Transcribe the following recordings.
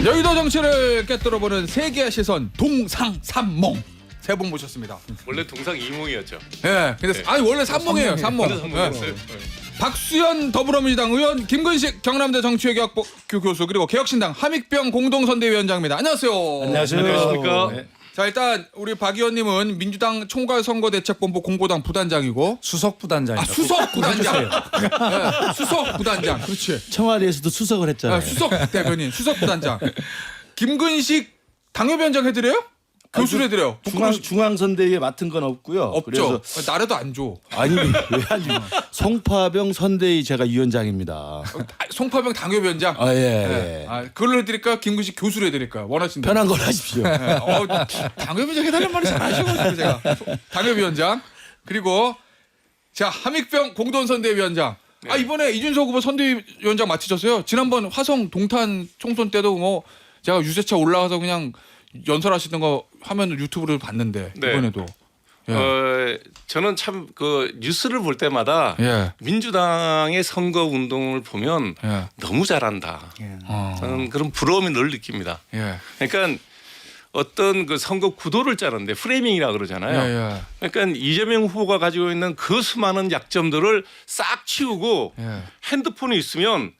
여의도 정치를 꿰뚫어보는 세계의 시선 동상삼몽 세 분 모셨습니다. 원래 동상이몽이었죠. 예, 근데 아니 원래 삼몽이에요. 삼몽. 삼몽이었어요. 예. 박수현 더불어민주당 의원, 김근식 경남대 정치외교학부 교수, 그리고 개혁신당 함익병 공동선대위원장입니다. 안녕하세요. 안녕하십니까. 네. 자, 일단 우리 박 의원님은 민주당 총괄선거대책본부 공보당 부단장이고 수석 부단장이라고. 수석 부단장. 네, 수석 부단장. 그렇지. 청와대에서도 수석을 했잖아요. 수석 대변인, 수석 부단장. 김근식 당협위원장 해드려요? 교수를 해드려요. 중앙선대위에 맡은 건 없고요. 없죠. 그래서 나라도 안 줘. 아니 왜 아니 송파병 선대위 제가 위원장입니다. 송파병 당협위원장. 아 예. 네. 아, 그걸로 해드릴까요? 김근식 교수로 해드릴까요? 원하신다. 편한 걸 하십시오. 네. 당협위원장 해달라는 말이 잘하시거든요, 제가. 당협위원장. 그리고 자, 함익병 공동선대위원장. 아, 이번에 이준석 후보 선대위원장 맡으셨어요. 지난번 화성 동탄 총선 때도 뭐 제가 유세차 올라가서 그냥 연설하시는 거 화면 유튜브로 봤는데 네. 이번에도. 예. 저는 참 그 뉴스를 볼 때마다 예. 민주당의 선거 운동을 보면 예. 너무 잘한다. 저는 그런 부러움이 늘 느낍니다. 예. 그러니까 어떤 그 선거 구도를 짜는데 프레이밍이라 그러잖아요. 예. 예. 그러니까 이재명 후보가 가지고 있는 그 수많은 약점들을 싹 치우고 예. 핸드폰이 있으면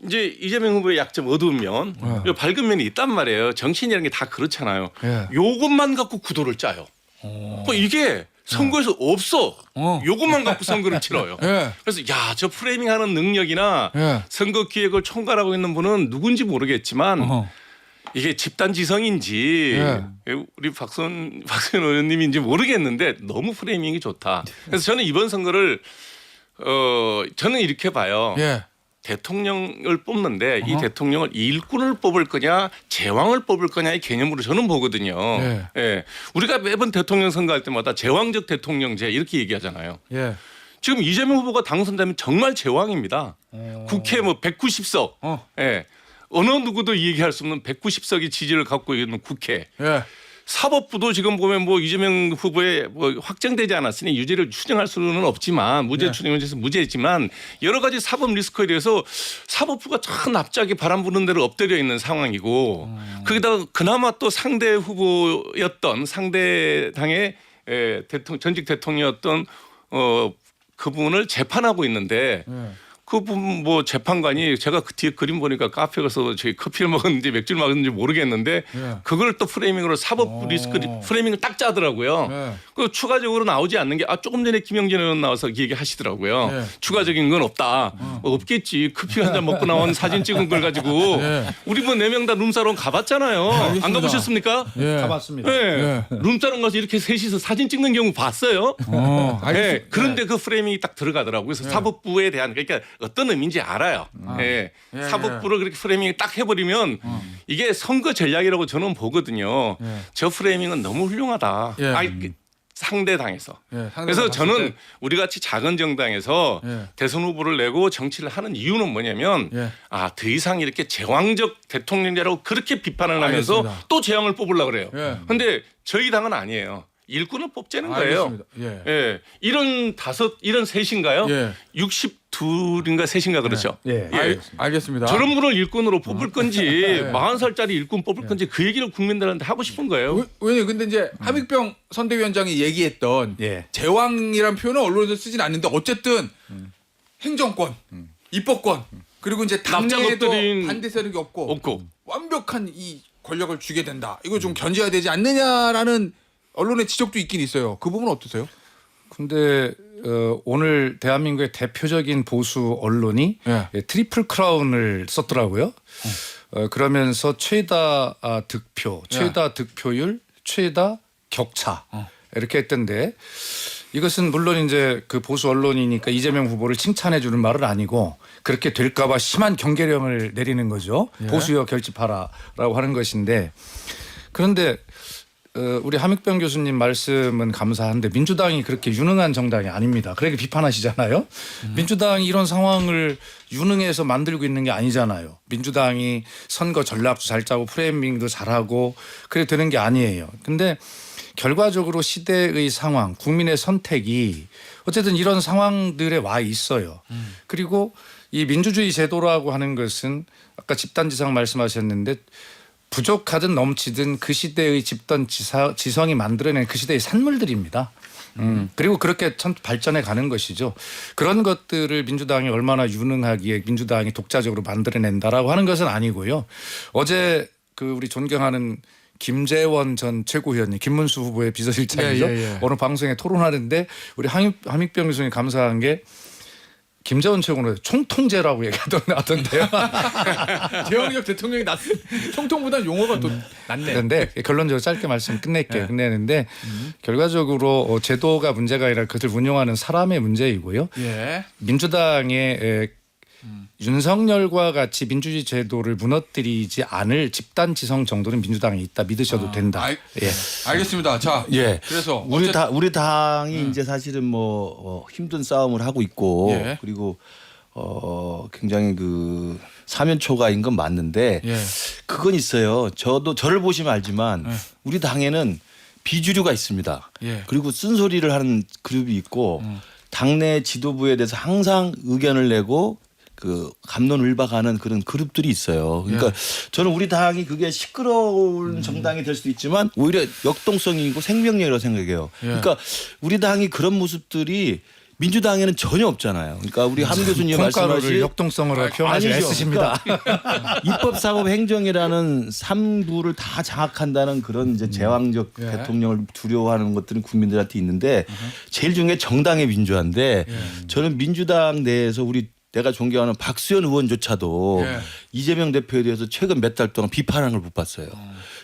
이제 이재명 후보의 약점 어두운 면, 밝은 면이 있단 말이에요. 정치인이라는 게 다 그렇잖아요. 예. 요것만 갖고 구도를 짜요. 뭐 이게 선거에서 없어. 요것만 갖고 선거를 치러요. 예. 그래서 야, 저 프레이밍하는 능력이나 예. 선거 기획을 총괄하고 있는 분은 누군지 모르겠지만 어허. 이게 집단지성인지 우리 박선 의원님인지 모르겠는데 너무 프레이밍이 좋다. 그래서 저는 이번 선거를 저는 이렇게 봐요. 예. 대통령을 뽑는데 이 대통령을 일꾼을 뽑을 거냐 제왕을 뽑을 거냐의 개념으로 저는 보거든요. 예. 예. 우리가 매번 대통령 선거할 때마다 제왕적 대통령제 이렇게 얘기하잖아요. 예. 지금 이재명 후보가 당선되면 정말 제왕입니다. 국회 뭐 190석. 예. 어느 누구도 얘기할 수 없는 190석의 지지를 갖고 있는 국회. 예. 사법부도 지금 보면 뭐 이재명 후보에 뭐 확정되지 않았으니 유죄를 추정할 수는 없지만 무죄 추정에 대해서 무죄지만 여러 가지 사법 리스크에 대해서 사법부가 참 납작이 바람 부는 대로 엎드려 있는 상황이고 거기다가 그나마 또 상대 후보였던 상대 당의 전직 대통령이었던 그분을 재판하고 있는데 그분 뭐 재판관이 제가 그 뒤에 그림 보니까 카페 가서 저희 커피를 먹었는지 맥주를 먹었는지 모르겠는데 그걸 또 프레이밍으로 사법 리스크 프레이밍을 딱 짜더라고요. 그 추가적으로 나오지 않는 게 조금 전에 김영진 의원 나와서 얘기하시더라고요. 추가적인 건 없다. 뭐 없겠지. 커피 한 잔 먹고 나온 사진 찍은 걸 가지고 우리 뭐 4명 다 룸사롱 가봤잖아요. 알겠습니다. 안 가보셨습니까? 예. 가봤습니다. 네. 룸사롱 가서 이렇게 셋이서 사진 찍는 경우 봤어요. 네. 그런데 그 프레이밍이 딱 들어가더라고요. 그래서 사법부에 대한 그러니까 어떤 의미인지 알아요. 사법부를 그렇게 프레이밍 딱 해버리면 이게 선거 전략이라고 저는 보거든요. 저 프레이밍은 너무 훌륭하다. 상대 당에서. 그래서 저는 우리 같이 작은 정당에서 대선 후보를 내고 정치를 하는 이유는 뭐냐면 더 이상 이렇게 제왕적 대통령이라고 그렇게 비판을 하면서 알겠습니다. 또 제왕을 뽑으려고 그래요. 그런데 저희 당은 아니에요. 일꾼을 뽑자는 거예요. 알겠습니다. 이런 셋인가요? 62인가 셋인가 그렇죠. 알겠습니다. 저런 분을 일꾼으로 뽑을 건지 40살짜리 일꾼 뽑을 건지 그 얘기를 국민들한테 하고 싶은 거예요. 왜냐면 근데 이제 함익병 선대위원장이 얘기했던 제왕이란 표현은 언론에서 쓰진 않는데 어쨌든 행정권, 입법권 그리고 이제 당내에도 납작엎드린 반대 세력이 없고 완벽한 이 권력을 주게 된다. 이거 좀 견제해야 되지 않느냐라는 언론의 지적도 있긴 있어요. 그 부분은 어떠세요? 근데 오늘 대한민국의 대표적인 보수 언론이 트리플 크라운을 썼더라고요. 그러면서 최다 득표, 최다 득표율, 최다 격차 이렇게 했던데 이것은 물론 이제 그 보수 언론이니까 이재명 후보를 칭찬해 주는 말은 아니고 그렇게 될까봐 심한 경계령을 내리는 거죠. 보수여 결집하라라고 하는 것인데 그런데 우리 함익병 교수님 말씀은 감사한데 민주당이 그렇게 유능한 정당이 아닙니다. 그렇게 비판하시잖아요. 민주당이 이런 상황을 유능해서 만들고 있는 게 아니잖아요. 민주당이 선거 전략도 잘 짜고 프레이밍도 잘하고 그래 되는 게 아니에요. 근데 결과적으로 시대의 상황, 국민의 선택이 어쨌든 이런 상황들에 와 있어요. 그리고 이 민주주의 제도라고 하는 것은 아까 집단지성 말씀하셨는데 부족하든 넘치든 그 시대의 집단 지성이 만들어낸 그 시대의 산물들입니다. 그리고 그렇게 참 발전해 가는 것이죠. 그런 것들을 민주당이 얼마나 유능하기에 민주당이 독자적으로 만들어낸다라고 하는 것은 아니고요. 어제 그 우리 존경하는 김재원 전 최고위원님, 김문수 후보의 비서실장이죠. 어느 방송에 토론하는데 우리 함익병 교수님 감사한 게 김재원 최고는 총통제라고 얘기하던데요. 대통령 대통령이 총통보다 용어가 또 낫네. 그런데 결론적으로 짧게 말씀 끝내는데 결과적으로 제도가 문제가 아니라 그것을 운영하는 사람의 문제이고요. 예. 민주당의 윤석열과 같이 민주주의 제도를 무너뜨리지 않을 집단 지성 정도는 민주당에 있다 믿으셔도 된다. 예. 알겠습니다. 자, 예. 그래서 우리 당이 이제 사실은 뭐 힘든 싸움을 하고 있고 예. 그리고 굉장히 그 사면초가인 건 맞는데 예. 그건 있어요. 저를 보시면 알지만 우리 당에는 비주류가 있습니다. 예. 그리고 쓴소리를 하는 그룹이 있고 당내 지도부에 대해서 항상 의견을 내고 그 갑론을박하는 그런 그룹들이 있어요. 그러니까 저는 우리 당이 그게 시끄러운 정당이 될 수도 있지만 오히려 역동성이고 생명력이라고 생각해요. 그러니까 우리 당이 그런 모습들이 민주당에는 전혀 없잖아요. 그러니까 우리 함 교수님 콩가루를 말씀하신 역동성으로 표현하지 아니죠. 애쓰십니다. 그러니까 입법사법행정이라는 3부를 다 장악한다는 그런 이제 제왕적 대통령을 두려워하는 것들은 국민들한테 있는데 제일 중요한 게 정당의 민주화인데 저는 민주당 내에서 내가 존경하는 박수현 의원조차도 이재명 대표에 대해서 최근 몇 달 동안 비판하는 걸 못 봤어요.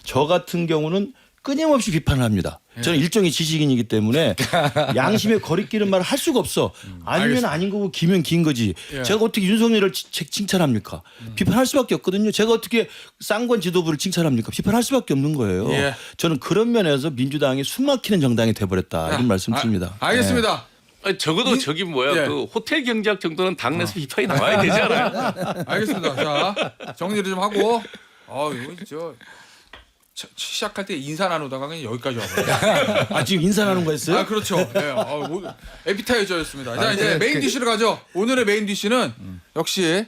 저 같은 경우는 끊임없이 비판을 합니다. 저는 일종의 지식인이기 때문에 양심의 거리끼는 말을 할 수가 없어. 아니면 아닌 거고 기면 긴 거지. 제가 어떻게 윤석열을 칭찬합니까? 비판할 수밖에 없거든요. 제가 어떻게 쌍권 지도부를 칭찬합니까? 비판할 수밖에 없는 거예요. 저는 그런 면에서 민주당이 숨막히는 정당이 돼버렸다. 이런 말씀 드립니다. 알겠습니다. 아니, 적어도 저기 뭐야 그 호텔 경제학 정도는 당내에서 비판이 나와야 되지 않아요? 알겠습니다. 자, 정리를 좀 하고 이거 시작할 때 인사 나누다가 그냥 여기까지 와버렸어요. 지금 인사 나눈 거였어요? 그렇죠. 네. 에피타이저였습니다. 자, 이제 메인 디쉬를 가죠. 오늘의 메인 디쉬는 역시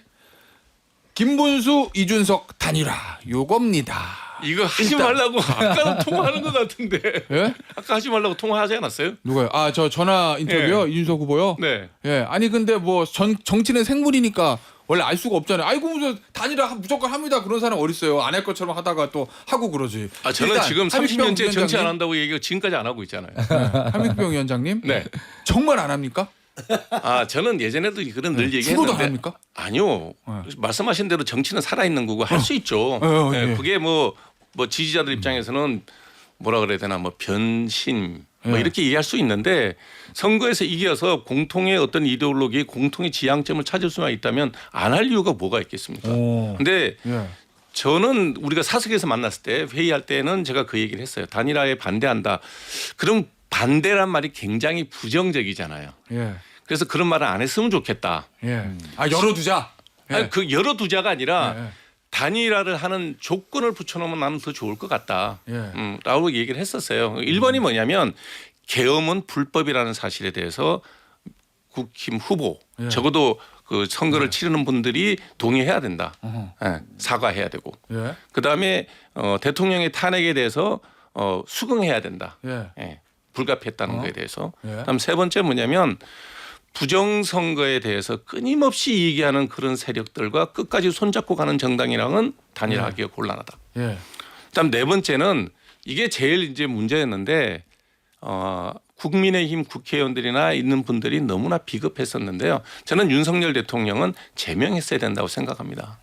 김문수, 이준석 단일화 요겁니다. 이거 하지 말라고 아까는 통화하는 것 같은데. 예? 아까 하지 말라고 통화하지 않았어요? 누가요? 저 전화 인터뷰요? 이준석 후보요? 네. 예. 아니 근데 뭐 정치는 생물이니까 원래 알 수가 없잖아요. 아이고 무슨 단일화 무조건 합니다. 그런 사람 어디 있어요? 안 할 것처럼 하다가 또 하고 그러지. 저는 일단 지금 함익병 30년째 정치 안 위원장님. 한다고 얘기가 지금까지 안 하고 있잖아요. 함익병 위원장님. 네. 정말 안 합니까? 저는 예전에도 그런 늘 죽어도 얘기했는데. 안 합니까? 아니요. 말씀하신 대로 정치는 살아있는 거고 할 수 있죠. 예. 그게 뭐 지지자들 입장에서는 뭐라 그래야 되나 뭐 변신 뭐 이렇게 이해할 수 있는데 선거에서 이겨서 공통의 어떤 이데올로기, 공통의 지향점을 찾을 수만 있다면 안 할 이유가 뭐가 있겠습니까? 근데 저는 우리가 사석에서 만났을 때 회의할 때는 제가 그 얘기를 했어요. 단일화에 반대한다. 그럼 반대란 말이 굉장히 부정적이잖아요. 그래서 그런 말을 안 했으면 좋겠다. 열어두자. 아니, 그 열어두자가 아니라 단일화를 하는 조건을 붙여놓으면 나는 더 좋을 것 같다. 라고 얘기를 했었어요. 1번이 뭐냐면 계엄은 불법이라는 사실에 대해서 국힘 후보 적어도 그 선거를 치르는 분들이 동의해야 된다. 사과해야 되고. 그다음에 대통령의 탄핵에 대해서 수긍해야 된다. 불가피했다는 거에 대해서. 그다음 세 번째 뭐냐면 부정선거에 대해서 끊임없이 얘기하는 그런 세력들과 끝까지 손잡고 가는 정당이랑은 단일화하기가 곤란하다. 그다음 네 번째는 이게 제일 이제 문제였는데 국민의힘 국회의원들이나 있는 분들이 너무나 비겁했었는데요. 저는 윤석열 대통령은 제명했어야 된다고 생각합니다.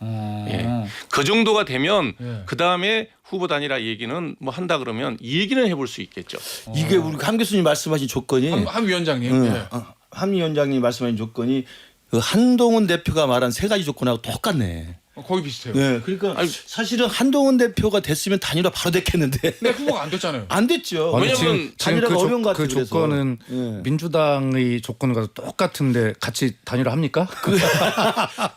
그 정도가 되면 그 다음에 후보 단일화 얘기는 뭐 한다 그러면 이 얘기는 해볼 수 있겠죠. 이게 우리 함 교수님 말씀하신 조건이 함 위원장님. 함 위원장님 말씀하신 조건이 그 한동훈 대표가 말한 세 가지 조건하고 똑같네. 거의 비슷해요. 네, 그러니까 사실은 한동훈 대표가 됐으면 단일화 바로 됐겠는데. 근데 후보가 안 됐잖아요. 안 됐죠. 왜냐면 단일화가 어려운 것 같아요. 그 조건은 민주당의 조건과 똑같은데 같이 단일화 합니까?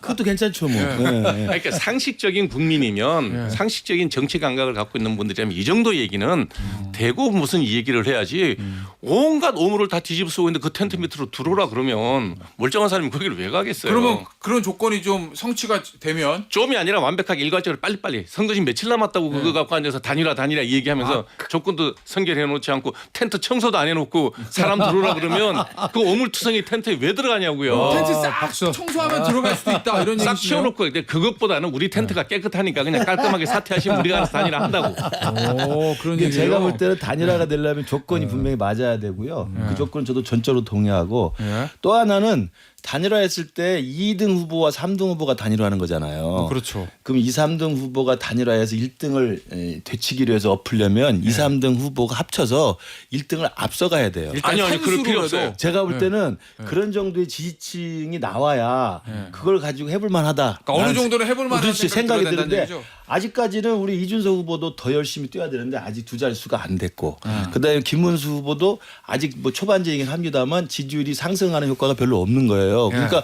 그것도 괜찮죠, 뭐. 그러니까 상식적인 국민이면 상식적인 정치 감각을 갖고 있는 분들이라면 이 정도 얘기는 대고 무슨 이 얘기를 해야지 온갖 오물을 다 뒤집어 쓰고 있는데 그 텐트 밑으로 들어오라 그러면 멀쩡한 사람이 거기를 왜 가겠어요? 그러면 그런 조건이 좀 성취가 되면 좀이 아니라 완벽하게 일괄적으로 빨리빨리 선거 지금 며칠 남았다고 그거 갖고 앉아서 단일화 얘기하면서 조건도 선결해 놓지 않고 텐트 청소도 안 해놓고 사람 들어오라 그러면 그 오물투성이 텐트에 왜 들어가냐고요. 텐트 싹 박수. 청소하면 들어갈 수도 있다 이런 싹 얘기죠. 치워놓고 근데 그것보다는 우리 텐트가 깨끗하니까 그냥 깔끔하게 사퇴하시면 우리가 알아서 단일화 한다고. 오, 그런 이게 얘기예요. 제가 볼 때는 단일화가 되려면 조건이 분명히 맞아야 되고요. 그 조건 저도 전적으로 동의하고 예. 또 하나는 단일화했을 때 2등 후보와 3등 후보가 단일화하는 거잖아요. 그렇죠. 그럼 2, 3등 후보가 단일화해서 1등을 되치기로 해서 엎으려면 2, 3등 후보가 합쳐서 1등을 앞서가야 돼요. 일단 아니요, 그럴 필요 펜스로라도 없어요. 제가 볼 때는 그런 정도의 지지층이 나와야 그걸 가지고 해볼 만하다. 그러니까 어느 정도는 해볼 만한 그렇지, 생각이 들어야 된다는 드는데 얘기죠. 아직까지는 우리 이준석 후보도 더 열심히 뛰어야 되는데 아직 두 자릿수가 안 됐고 그다음에 김문수 후보도 아직 뭐 초반적이긴 합니다만 지지율이 상승하는 효과가 별로 없는 거예요. 그러니까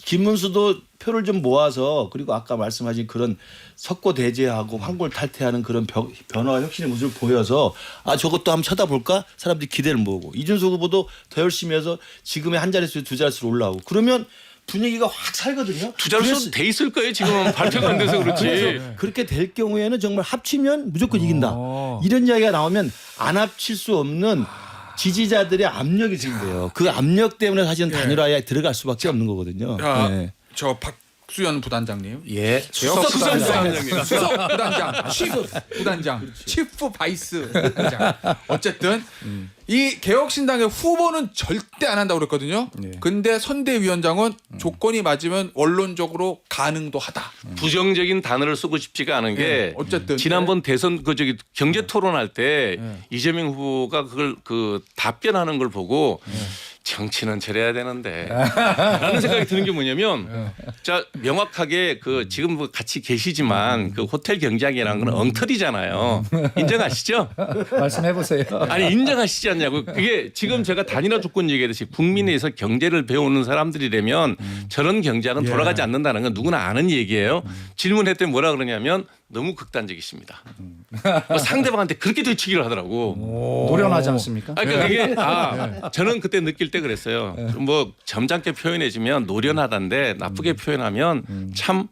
김문수도 표를 좀 모아서 그리고 아까 말씀하신 그런 석고대죄하고 황골탈퇴하는 그런 변화와 혁신의 모습을 보여서 아 저것도 한번 쳐다볼까 사람들이 기대를 모으고 이준석 후보도 더 열심히 해서 지금의 한 자릿수 두 자릿수로 올라오고 그러면 분위기가 확 살거든요. 두 자릿수 돼 있을 거예요. 지금은 발표가 안 돼서 그렇지. 그래서 그렇게 될 경우에는 정말 합치면 무조건 이긴다. 이런 이야기가 나오면 안 합칠 수 없는 지지자들의 압력이 생겨요. 그 압력 때문에 사실은 단일화에 들어갈 수밖에 없는 거거든요. 자, 네. 저 박수현 부단장님. 예. 수석 부단장. 수석 부단장, 치프 부단장, 치프 바이스 부단장. 어쨌든 이 개혁신당의 후보는 절대 안 한다고 그랬거든요. 근데 선대위원장은 조건이 맞으면 원론적으로 가능도 하다. 부정적인 단어를 쓰고 싶지가 않은 게 어쨌든 지난번 대선 그 저기 경제 토론할 때 이재명 후보가 그걸 그 답변하는 걸 보고 정치는 저래야 되는데 라는 생각이 드는 게 뭐냐면 자 명확하게 그 지금 뭐 같이 계시지만 그 호텔 경장이라는 건 엉터리잖아요. 인정하시죠? 말씀해 보세요. 아니 인정하시지 않냐고. 그게 지금 제가 단일화 조건 얘기했듯이 국민에서 경제를 배우는 사람들이라면 저런 경제학은 돌아가지 않는다는 건 누구나 아는 얘기예요. 질문했더니 뭐라 그러냐면 너무 극단적이십니다. 뭐 상대방한테 그렇게 되치기를 하더라고. 노련하지 않습니까? 그러니까 그게 저는 그때 느낄 때 그랬어요. 뭐 점잖게 표현해주면 노련하다인데 나쁘게 표현하면 참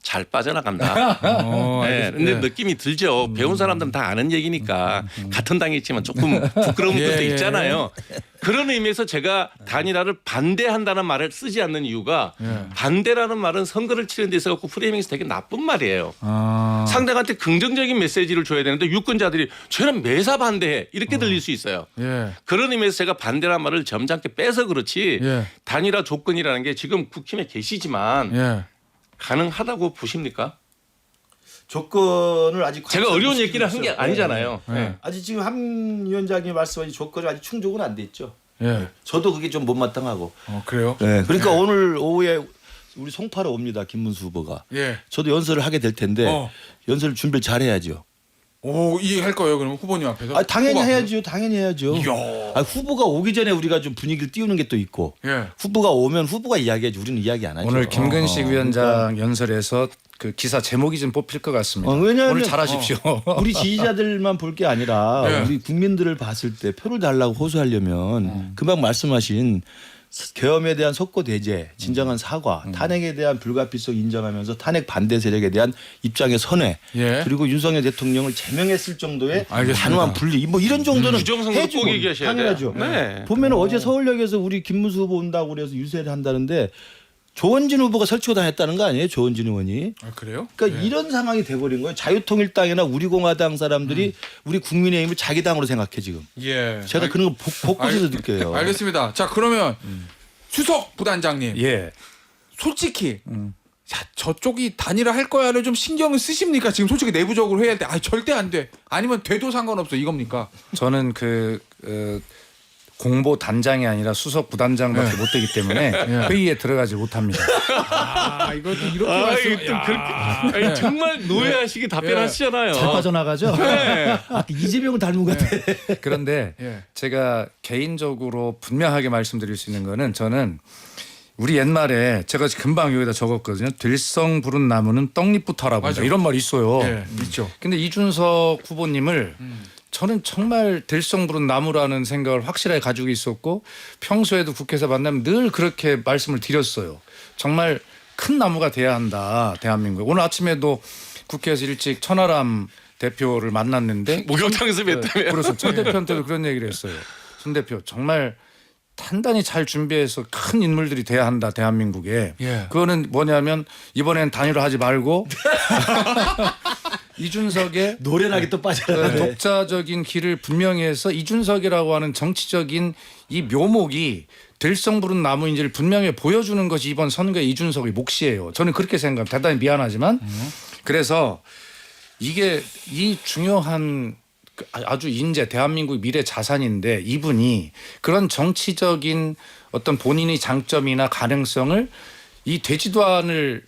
잘 빠져나간다. 네, 근데 느낌이 들죠. 배운 사람들은 다 아는 얘기니까 같은 당에 있지만 조금 부끄러운 것도 있잖아요. 그런 의미에서 제가 단일화를 반대한다는 말을 쓰지 않는 이유가 반대라는 말은 선거를 치는 데 있어서 프레이밍에서 되게 나쁜 말이에요. 상대한테 긍정적인 메시지를 줘야 되는데 유권자들이 저는 매사 반대해 이렇게 들릴 수 있어요. 그런 의미에서 제가 반대라는 말을 점잖게 빼서 그렇지 단일화 조건이라는 게 지금 국힘에 계시지만 가능하다고 보십니까? 조건을 아직 제가 어려운 얘기를 한 게 아니잖아요. 아직 지금 함 위원장님 말씀하신 조건이 아직 충족은 안 돼 있죠. 예. 저도 그게 좀 못마땅하고. 그래요? 네. 그러니까 오늘 오후에 우리 송파로 옵니다. 김문수 후보가. 예. 저도 연설을 하게 될 텐데 연설을 준비를 잘 해야죠. 오, 이해할 거예요. 그러면 후보님 앞에서? 아, 당연히 후보 앞에서? 해야죠. 당연히 해야죠. 아, 후보가 오기 전에 우리가 좀 분위기를 띄우는 게 또 있고 후보가 오면 후보가 이야기하지 우리는 이야기 안 하죠. 오늘 김근식 위원장 연설에서 그 기사 제목이 좀 뽑힐 것 같습니다. 왜냐하면 오늘 잘하십시오. 우리 지지자들만 볼 게 아니라 우리 국민들을 봤을 때 표를 달라고 호소하려면 금방 말씀하신 계엄에 대한 속고대죄, 진정한 사과, 탄핵에 대한 불가피성 인정하면서 탄핵 반대 세력에 대한 입장의 선회, 그리고 윤석열 대통령을 제명했을 정도의 단호한 분리, 뭐 이런 정도는 부정선거도 해주고 꼭 얘기하셔야 돼요. 당연하죠. 네. 보면은 어제 서울역에서 우리 김문수 후보 온다고 그래서 유세를 한다는데 조원진 후보가 설치고 다녔다는 거 아니에요? 조원진 의원이. 아, 그래요? 그러니까 이런 상황이 돼버린 거예요. 자유통일당이나 우리공화당 사람들이 우리 국민의힘을 자기 당으로 생각해 지금. 제가 그런 거 곳곳에서 느껴요. 알겠습니다. 자, 그러면 수석 부단장님. 예. 솔직히 자, 저쪽이 단일화 할 거야를 좀 신경을 쓰십니까? 지금 솔직히 내부적으로 해야 할 때 절대 안 돼. 아니면 돼도 상관없어 이겁니까? 저는 공보 단장이 아니라 수석 부단장밖에 못 되기 때문에 회의에 들어가지 못합니다. 이것도 이렇게 아니, 정말 노예하시게 답변하시잖아요. 잘 빠져나가죠. 이재명을 닮은 것 같아. 그런데 제가 개인적으로 분명하게 말씀드릴 수 있는 거는 저는 우리 옛말에 제가 금방 여기다 적었거든요. 들성 부른 나무는 떡잎부터 알아본다. 이런 말이 있어요. 있죠. 근데 이준석 후보님을 저는 정말 들성 부른 나무라는 생각을 확실하게 가지고 있었고 평소에도 국회에서 만나면 늘 그렇게 말씀을 드렸어요. 정말 큰 나무가 돼야 한다. 대한민국에. 오늘 아침에도 국회에서 일찍 천하람 대표를 만났는데 목욕탕에서 뵀다며. 그래서 천 대표한테도 그런 얘기를 했어요. 손 대표 정말 단단히 잘 준비해서 큰 인물들이 돼야 한다. 대한민국에. 예. 그거는 뭐냐면 이번엔 단일화하지 말고 이준석의 노련하게 또 빠져나가네. 독자적인 길을 분명히 해서 이준석이라고 하는 정치적인 이 묘목이 들성부른 나무인지를 분명히 보여주는 것이 이번 선거의 이준석의 몫이에요. 저는 그렇게 생각합니다. 대단히 미안하지만 그래서 이게 이 중요한 아주 인재 대한민국 미래 자산인데 이분이 그런 정치적인 어떤 본인의 장점이나 가능성을 이 되지도 않을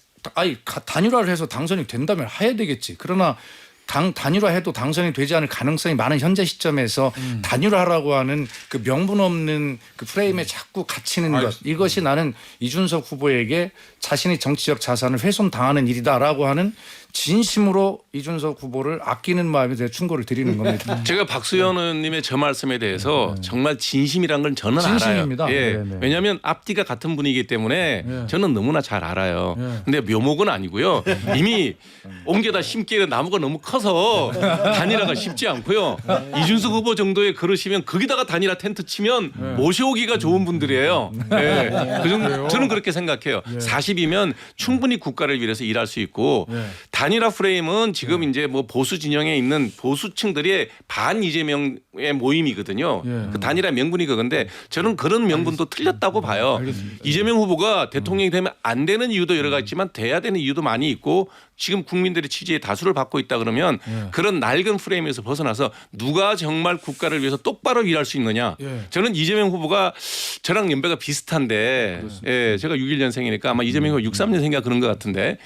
단일화를 해서 당선이 된다면 해야 되겠지. 그러나 단일화해도 당선이 되지 않을 가능성이 많은 현재 시점에서 단일화라고 하는 그 명분 없는 그 프레임에 자꾸 갇히는 것 이것이 나는 이준석 후보에게 자신의 정치적 자산을 훼손당하는 일이다라고 하는 진심으로 이준석 후보를 아끼는 마음에 대해 충고를 드리는 겁니다. 제가 박수현 의원님의 저 말씀에 대해서 정말 진심이란 건 저는 진심입니다. 알아요. 예. 네네. 왜냐하면 앞뒤가 같은 분이기 때문에 저는 너무나 잘 알아요. 예. 근데 묘목은 아니고요. 이미 옮겨다 심기에는 나무가 너무 커서 단일화가 쉽지 않고요. 이준석 후보 정도에 그러시면 거기다가 단일화 텐트 치면 모셔오기가 좋은 분들이에요. 예. 그 정도, 저는 그렇게 생각해요. 40이면 충분히 국가를 위해서 일할 수 있고 단일화 프레임은 지금 이제 뭐 보수 진영에 있는 보수층들의 반 이재명의 모임이거든요. 예. 그 단일화 명분이 그건데 저는 그런 명분도 틀렸다고 봐요. 이재명 후보가 대통령이 되면 안 되는 이유도 여러 가지 있지만 돼야 되는 이유도 많이 있고 지금 국민들의 지지의 다수를 받고 있다 그러면 그런 낡은 프레임에서 벗어나서 누가 정말 국가를 위해서 똑바로 일할 수 있느냐. 저는 이재명 후보가 저랑 연배가 비슷한데 예, 제가 61년생이니까 아마 이재명 후보 63년생인가 그런 것 같은데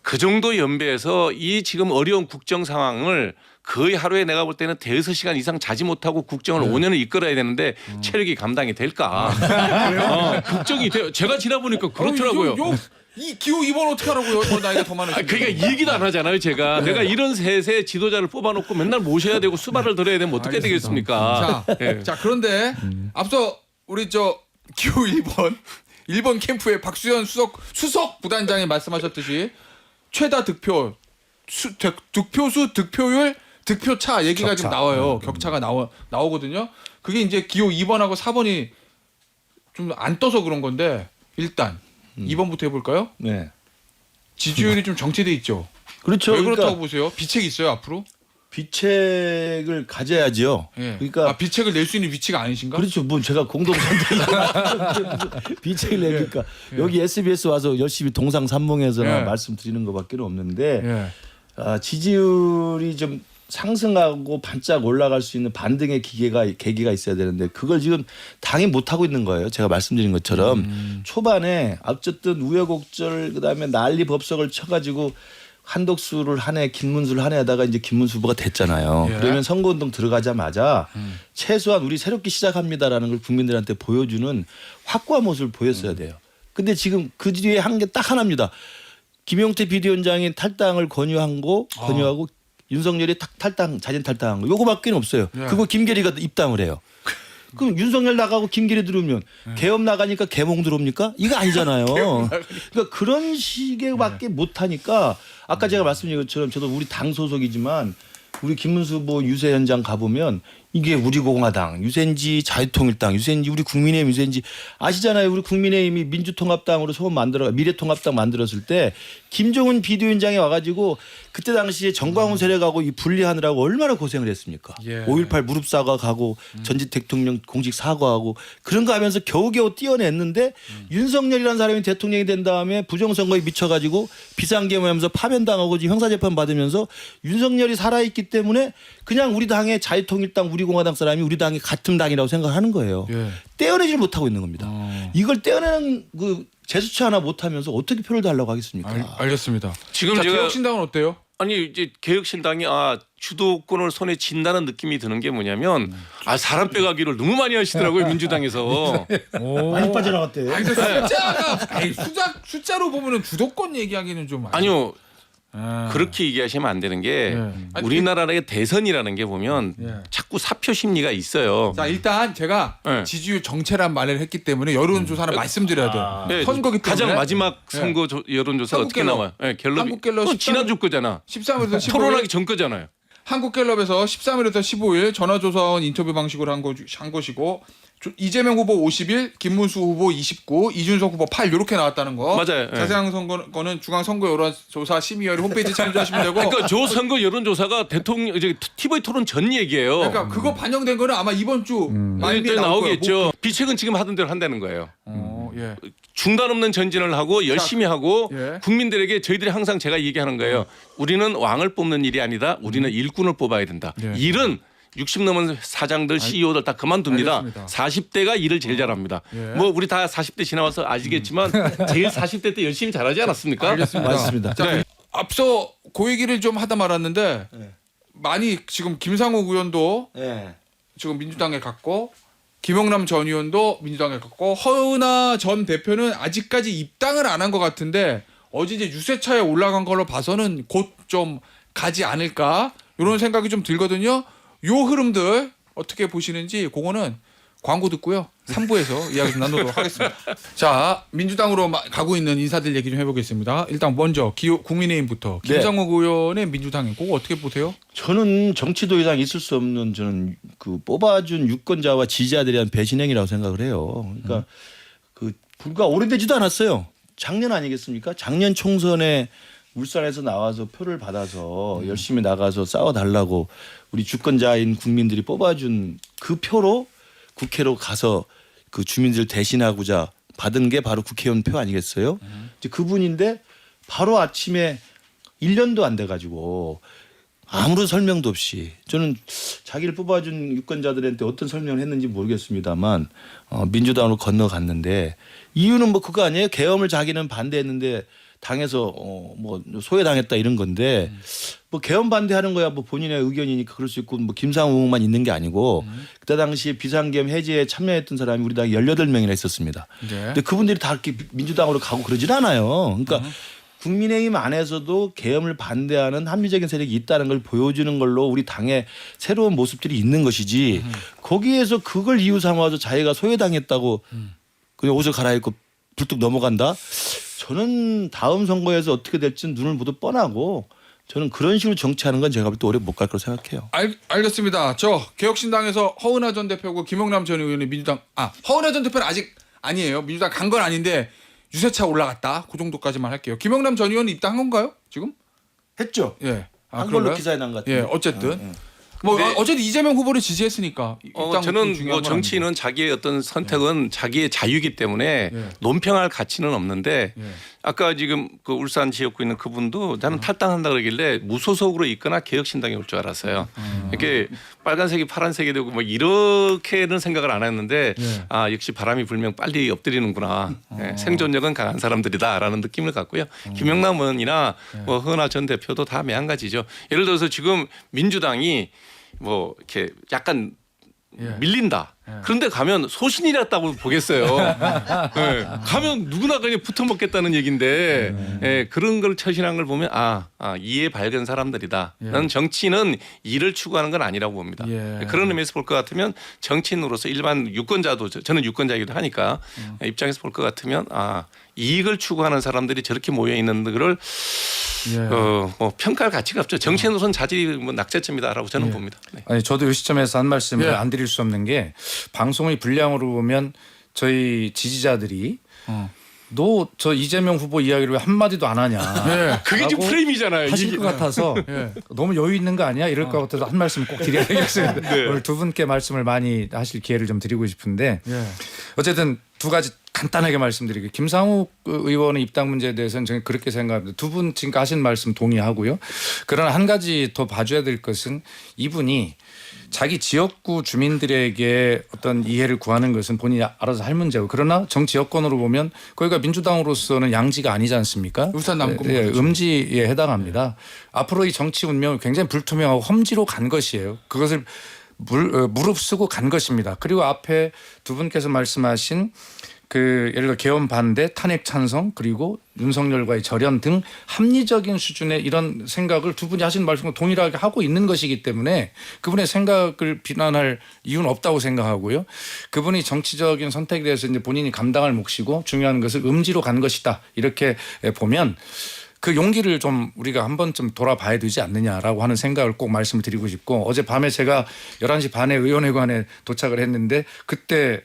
그 정도 연배에서 이 지금 어려운 국정 상황을 거의 하루에 내가 볼 때는 대여섯 시간 이상 자지 못하고 국정을 5년을 이끌어야 되는데 체력이 감당이 될까? 걱정이 돼요. 제가 지나보니까 그렇더라고요. 이 기호 2번 어떻게 하라고요? 저 나이가 더 많으신데. 그러니까 얘기도 안 하잖아요, 제가. 내가 이런 셋의 지도자를 뽑아놓고 맨날 모셔야 되고 수발을 들어야 되면 어떻게 되겠습니까? 자, 예. 자 그런데 앞서 우리 저 기호 1번 캠프의 박수현 수석 부단장이 말씀하셨듯이 최다 득표 득표수 득표율 득표차 얘기가 지금 나와요. 격차가 나오거든요. 그게 이제 기호 2번하고 4번이 좀 안 떠서 그런 건데 일단 2번부터 해볼까요? 네. 지지율이 좀 정체돼 있죠. 그렇죠. 왜 그렇다고 그러니까 보세요? 비책이 있어요 앞으로? 비책을 가져야죠. 예. 그러니까 비책을 낼 수 있는 위치가 아니신가? 그렇죠. 뭐 제가 공동선대 비책을 내니까 여기 SBS 와서 열심히 동상산몽해서나 예. 말씀드리는 것밖에 없는데 예. 지지율이 좀 상승하고 반짝 올라갈 수 있는 반등의 계기가 있어야 되는데 그걸 지금 당이 못 하고 있는 거예요. 제가 말씀드린 것처럼 초반에 어쨌든 우여곡절 그다음에 난리 법석을 쳐가지고 한덕수를 한 해, 김문수를 한 해 하다가 이제 김문수 후보가 됐잖아요. 예. 그러면 선거운동 들어가자마자 최소한 우리 새롭게 시작합니다라는 걸 국민들한테 보여주는 확고한 모습을 보였어야 돼요. 근데 지금 그 뒤에 한 게 딱 하나입니다. 김용태 비대위원장이 탈당을 권유하고 윤석열이 자진 탈당한 거 요거밖에 없어요. 예. 그거 김계리가 입당을 해요. 그럼 윤석열 나가고 김계리 들어오면 계엄 나가니까 계몽 들어옵니까? 이거 아니잖아요. 그러니까 그런 식의밖에 못하니까 아까 제가 말씀드린 것처럼 저도 우리 당 소속이지만 우리 김문수 후보 유세 현장 가보면 이게 우리공화당, 유센지 자유통일당, 유센지 우리 국민의힘 유센지 아시잖아요. 우리 국민의힘이 민주통합당으로 미래통합당 만들었을 때 김종은 비대위원장이 와가지고 그때 당시에 정광훈 세력하고 이 분리하느라고 얼마나 고생을 했습니까? 예. 5.18 무릎 사과하고 전직 대통령 공식 사과하고 그런 거 하면서 겨우겨우 띄어냈는데 윤석열이라는 사람이 대통령이 된 다음에 부정선거에 미쳐가지고 비상계엄하면서 파면당하고 지금 형사재판 받으면서 윤석열이 살아있기 때문에 그냥 우리 당의 자유통일당 우리공화당 사람이 우리 당이 같은 당이라고 생각하는 거예요. 예. 떼어내질 못하고 있는 겁니다. 이걸 떼어내는 그 제스처 하나 못하면서 어떻게 표를 달라고 하겠습니까? 알겠습니다. 지금 자, 제가 개혁신당은 어때요? 아니 이제 개혁신당이 주도권을 손에 쥔다는 느낌이 드는 게 뭐냐면 사람 빼가기를 너무 많이 하시더라고요 민주당에서. 많이 빠져나갔대요. 숫자로 보면은 주도권 얘기하기는 좀 아니요. 그렇게 얘기하시면 안 되는 게 예. 우리나라의 대선이라는 게 보면 예. 자꾸 사표 심리가 있어요. 자 일단 제가 네. 지지율 정체란 말을 했기 때문에 여론조사를 말씀드려야 돼요. 네, 선거기 때문에 가장 마지막 선거 여론조사 어떻게 한국갤럽. 나와요? 네, 갤럽이 한국갤럽 그거 13일 지난주 거잖아. 13일부터 15일 토론하기 전 거잖아요. 한국갤럽에서 13일부터 15일 전화조사원 인터뷰 방식으로 한 것이고 이재명 후보 50일, 김문수 후보 29, 이준석 후보 8 이렇게 나왔다는 거. 맞아요. 예. 자세한 거는 중앙선거 여론조사 심의위원회 홈페이지 참조하시면 되고. 그러니까 저 선거 여론조사가 대통령 이제 TV 토론 전 얘기예요. 그러니까 그거 반영된 거는 아마 이번 주 말미에 나올 거예요. 나오겠죠. 비책은 지금 하던 대로 한다는 거예요. 예. 중단 없는 전진을 하고 열심히 하고 예. 국민들에게 저희들이 항상 제가 얘기하는 거예요. 우리는 왕을 뽑는 일이 아니다. 우리는 일꾼을 뽑아야 된다. 예. 일은 60 넘은 사장들, CEO들 다 그만둡니다. 알겠습니다. 40대가 일을 제일 잘합니다. 예. 뭐 우리 다 40대 지나와서 아시겠지만 제일 40대 때 열심히 잘하지 않았습니까? 알겠습니다. 맞습니다. 자, 네. 앞서 그 얘기를 좀 하다 말았는데 많이 지금 김상욱 의원도 네. 지금 민주당에 갔고 김영남 전 의원도 민주당에 갔고 허은하 전 대표는 아직까지 입당을 안 한 것 같은데 어제 이제 유세차에 올라간 걸로 봐서는 곧 좀 가지 않을까 이런 생각이 좀 들거든요. 요 흐름들 어떻게 보시는지 그거는 광고 듣고요. 3부에서 이야기 좀 나누도록 하겠습니다. 자, 민주당으로 가고 있는 인사들 얘기 좀 해보겠습니다. 일단 먼저 국민의힘부터 네. 김상욱 의원의 민주당인 그거 어떻게 보세요? 저는 정치도 이상 있을 수 없는 저는 그 뽑아준 유권자와 지지자들에 대한 배신행위라고 생각을 해요. 그러니까 그 불과 오래되지도 않았어요. 작년 아니겠습니까? 작년 총선에 울산에서 나와서 표를 받아서 열심히 나가서 싸워달라고 우리 주권자인 국민들이 뽑아준 그 표로 국회로 가서 그 주민들 대신하고자 받은 게 바로 국회의원 표 아니겠어요? 이제 그분인데 바로 아침에 1년도 안 돼가지고 아무런 설명도 없이 저는 자기를 뽑아준 유권자들한테 어떤 설명을 했는지 모르겠습니다만 민주당으로 건너갔는데 이유는 뭐 그거 아니에요? 계엄을 자기는 반대했는데 당에서 뭐 소외당했다 이런 건데 뭐 계엄 반대하는 거야 뭐 본인의 의견이니까 그럴 수 있고 뭐 김상욱 의원만 있는 게 아니고 그때 당시 비상계엄 해제에 참여했던 사람이 우리 당에 18명이나 있었습니다. 네. 근데 그분들이 다 이렇게 민주당으로 가고 그러질 않아요. 그러니까 국민의힘 안에서도 계엄을 반대하는 합리적인 세력이 있다는 걸 보여주는 걸로 우리 당의 새로운 모습들이 있는 것이지 거기에서 그걸 이유 삼아서 자기가 소외당했다고 그냥 옷을 갈아입고 불뚝 넘어간다. 저는 다음 선거에서 어떻게 될지는 눈을 모두 뻔하고 저는 그런 식으로 정치하는 건 제가 볼 때 오래 못 갈 거라고 생각해요. 알겠습니다. 저 개혁신당에서 허은하 전 대표고 김영남 전 의원이 민주당 허은하 전 대표는 아직 아니에요. 민주당 간 건 아닌데 유세차 올라갔다. 그 정도까지만 할게요. 김영남 전 의원은 입당한 건가요? 지금? 했죠. 예. 한 걸로 그런가요? 기사에 난 것 같아요. 예, 어쨌든 뭐 네. 어쨌든 이재명 후보를 지지했으니까 입당 저는 중요한 뭐 건 정치인은 자기의 어떤 선택은 자기의 자유이기 때문에 예. 논평할 가치는 없는데 예. 아까 지금 그 울산 지역구 있는 그분도 나는 탈당한다 그러길래 무소속으로 있거나 개혁신당에 올 줄 알았어요. 이렇게 빨간색이 파란색이 되고 뭐 이렇게는 생각을 안 했는데 예. 아 역시 바람이 불면 빨리 엎드리는구나. 예, 생존력은 강한 사람들이다라는 느낌을 갖고요. 김영남 의원이나 뭐 허은하 전 대표도 다 매한가지죠. 예를 들어서 지금 민주당이 뭐 이렇게 약간 예. 밀린다. 그런데 가면 소신이랬다고 보겠어요. 예, 가면 누구나 그냥 붙어 먹겠다는 얘기인데 예, 그런 걸 처신한 걸 보면 이해 밝은 사람들이다. 예. 나는 정치는 일을 추구하는 건 아니라고 봅니다. 예. 그런 의미에서 볼 것 같으면 정치인으로서 일반 유권자도 저는 유권자이기도 하니까 입장에서 볼 것 같으면 이익을 추구하는 사람들이 저렇게 모여 있는 거를 예. 뭐 평가할 가치가 없죠. 정치인으로서는 자질이 뭐 낙제점이다라고 저는 예. 봅니다. 네. 아니 저도 이 시점에서 한 말씀을 예. 안 드릴 수 없는 게 방송의 분량으로 보면 저희 지지자들이 너 저 이재명 후보 이야기를 왜 한마디도 안 하냐. 예. 그게 지금 라고 프레임이잖아요. 하실 이게. 것 같아서 예. 너무 여유 있는 거 아니야? 이럴 것 같아서 한 말씀 꼭 드려야 되겠습니다. 오늘 두 분께 말씀을 많이 하실 기회를 좀 드리고 싶은데 예. 어쨌든 두 가지 간단하게 말씀드리게 김상욱 의원의 입당 문제에 대해서는 저는 그렇게 생각합니다. 두 분 지금 하신 말씀 동의하고요. 그러나 한 가지 더 봐줘야 될 것은 이분이 자기 지역구 주민들에게 어떤 이해를 구하는 것은 본인이 알아서 할 문제고 그러나 정치 여건으로 보면 거기가 민주당으로서는 양지가 아니지 않습니까? 울산 남구 예, 그렇죠. 음지에 해당합니다. 앞으로 이 정치 운명은 굉장히 불투명하고 험지로 간 것이에요. 그것을 무릅쓰고 간 것입니다. 그리고 앞에 두 분께서 말씀하신 그 예를 들어 개헌 반대, 탄핵 찬성 그리고 윤석열과의 절연 등 합리적인 수준의 이런 생각을 두 분이 하신 말씀과 동일하게 하고 있는 것이기 때문에 그분의 생각을 비난할 이유는 없다고 생각하고요. 그분이 정치적인 선택에 대해서 이제 본인이 감당할 몫이고 중요한 것을 음지로 간 것이다. 이렇게 보면 그 용기를 좀 우리가 한 번쯤 돌아봐야 되지 않느냐라고 하는 생각을 꼭 말씀을 드리고 싶고 어젯밤에 제가 11시 반에 의원회관에 도착을 했는데 그때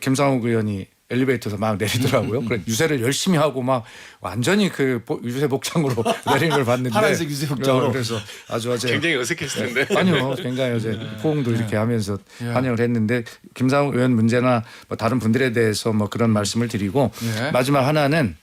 김상욱 의원이 엘리베이터에서 막 내리더라고요. 그래 유세를 열심히 하고 막 완전히 그 유세 복장으로 내리는 걸 봤는데 파란색 유세 복장으로. 그래서 아주 굉장히 어색했을 텐데. 아니요, 굉장히 어제 포옹도 이렇게 하면서 환영을 했는데 김상욱 의원 문제나 뭐 다른 분들에 대해서 뭐 그런 말씀을 드리고 마지막 하나는.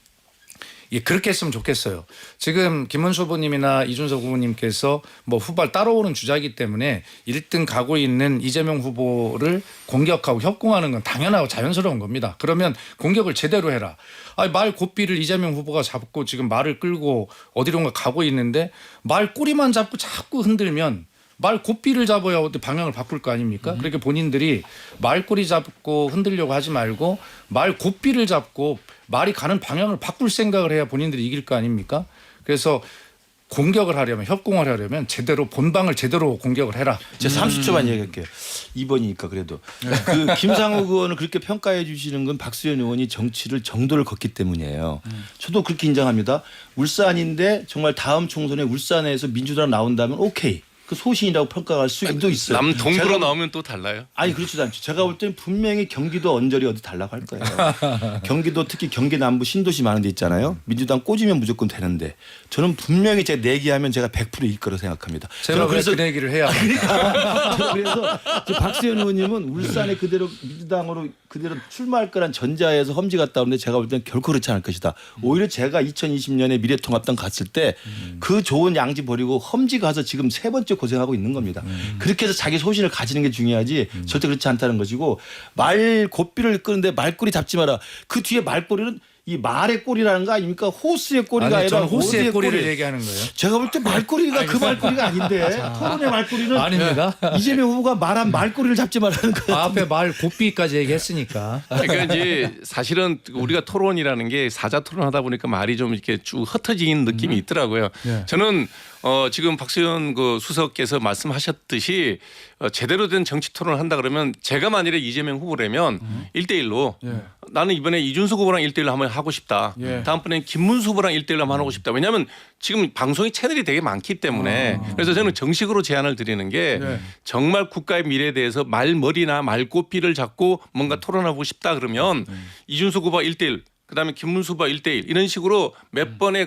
예, 그렇게 했으면 좋겠어요. 지금 김문수 후보님이나 이준석 후보님께서 뭐 후보를 따라오는 주자이기 때문에 1등 가고 있는 이재명 후보를 공격하고 협공하는 건 당연하고 자연스러운 겁니다. 그러면 공격을 제대로 해라. 아니, 말 고삐를 이재명 후보가 잡고 지금 말을 끌고 어디론가 가고 있는데 말 꼬리만 잡고 자꾸 흔들면 말 고삐를 잡아야 방향을 바꿀 거 아닙니까? 그렇게 본인들이 말꼬리 잡고 흔들려고 하지 말고 말 고삐를 잡고 말이 가는 방향을 바꿀 생각을 해야 본인들이 이길 거 아닙니까? 그래서 공격을 하려면 협공을 하려면 제대로 본방을 제대로 공격을 해라. 제가 30초만 얘기할게요. 2번이니까 그래도. 그 김상욱 의원을 그렇게 평가해 주시는 건 박수현 의원이 정도를 걷기 때문이에요. 저도 그렇게 인정합니다. 울산인데 정말 다음 총선에 울산에서 민주당 나온다면 오케이. 그 소신이라고 평가할 수도 있어요. 남동구로 나오면 또 달라요. 아니 그렇지도 않죠. 제가 볼 때는 분명히 경기도 언저리 어디 달라고 할 거예요. 경기도 특히 경기 남부 신도시 많은 데 있잖아요. 민주당 꽂으면 무조건 되는데 저는 분명히 제가 내기하면 제가 100% 이길 거라고 생각합니다. 제가 그래서 그 얘기를 해야 합니다. 저는 그래서 박수현 의원님은 울산에 그대로 민주당으로 그대로 출마할 거란 전자에서 험지 갔다 오는데 제가 볼 때는 결코 그렇지 않을 것이다. 오히려 제가 2020년에 미래통합당 갔을 때 그 좋은 양지 버리고 험지 가서 지금 3번째 고생하고 있는 겁니다. 그렇게 해서 자기 소신을 가지는 게 중요하지 절대 그렇지 않다는 것이고 말 고삐를 끄는데 말꼬리 잡지 마라. 그 뒤에 말꼬리는 이 말의 꼬리라는 거 아닙니까? 호수의 꼬리가 아니, 아니라 저는 호수의 어디의 꼬리를 꼬리. 얘기하는 거예요. 제가 볼 때 말꼬리가 그 말꼬리가 아닌데 토론의 말꼬리는 아닙니다. 이재명 후보가 말한 말꼬리를 잡지 말라는 거예요. 앞에 말 고삐까지 얘기했으니까. 그러니까 이제 사실은 우리가 토론이라는 게 사자 토론하다 보니까 말이 좀 이렇게 쭉 흩어지는 느낌이 있더라고요. 저는 지금 박수현 그 수석께서 말씀하셨듯이 제대로 된 정치 토론을 한다 그러면 제가 만일에 이재명 후보라면 1대1로 나는 이번에 이준석 후보랑 1대1로 한번 하고 싶다. 다음번엔 김문수 후보랑 1대1로 한번 하고 싶다. 왜냐하면 지금 방송이 채널이 되게 많기 때문에 그래서 저는 정식으로 제안을 드리는 게 정말 국가의 미래에 대해서 말머리나 말꼬피를 잡고 뭔가 토론하고 싶다 그러면 이준석 후보가 1대1 그다음에 김문수 후보 1대1 이런 식으로 몇 번의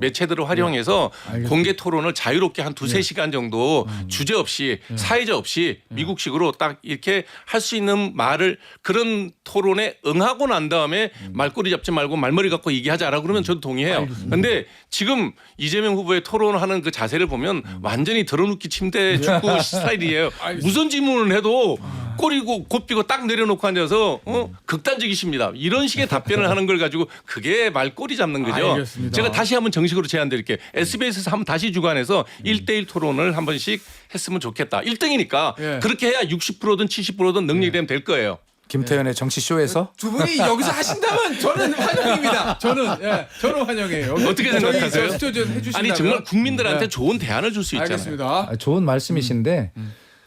매체들을 활용해서 공개 토론을 자유롭게 한 2-3시간 정도 주제 없이 사회자 없이 미국식으로 딱 이렇게 할 수 있는 말을 그런 토론에 응하고 난 다음에 말꼬리 잡지 말고 말머리 갖고 얘기하자라고 그러면 저도 동의해요. 그런데 지금 이재명 후보의 토론하는 그 자세를 보면 완전히 덜어눕기 침대 축구 스타일이에요. 무슨 질문을 해도 꼬리고 곱비고 딱 내려놓고 앉아서 극단적이십니다. 이런 식의 답변을 하는 걸 가지고 그게 말꼬리 잡는 거죠. 알겠습니다. 제가 다시 한번 정식으로 제안 드릴게요. SBS에서 한번 다시 주관해서 1대1 토론을 한 번씩 했으면 좋겠다. 1등이니까 그렇게 해야 60%든 70%든 능력이 되면 될 거예요. 김태현의 정치쇼에서 두 분이 여기서 하신다면 저는 환영입니다. 저는 환영해요. 어떻게 생각하세요? 스튜디오 해주신다면 아니 정말 국민들한테 좋은 대안을 줄 수 있잖아요. 알겠습니다. 좋은 말씀이신데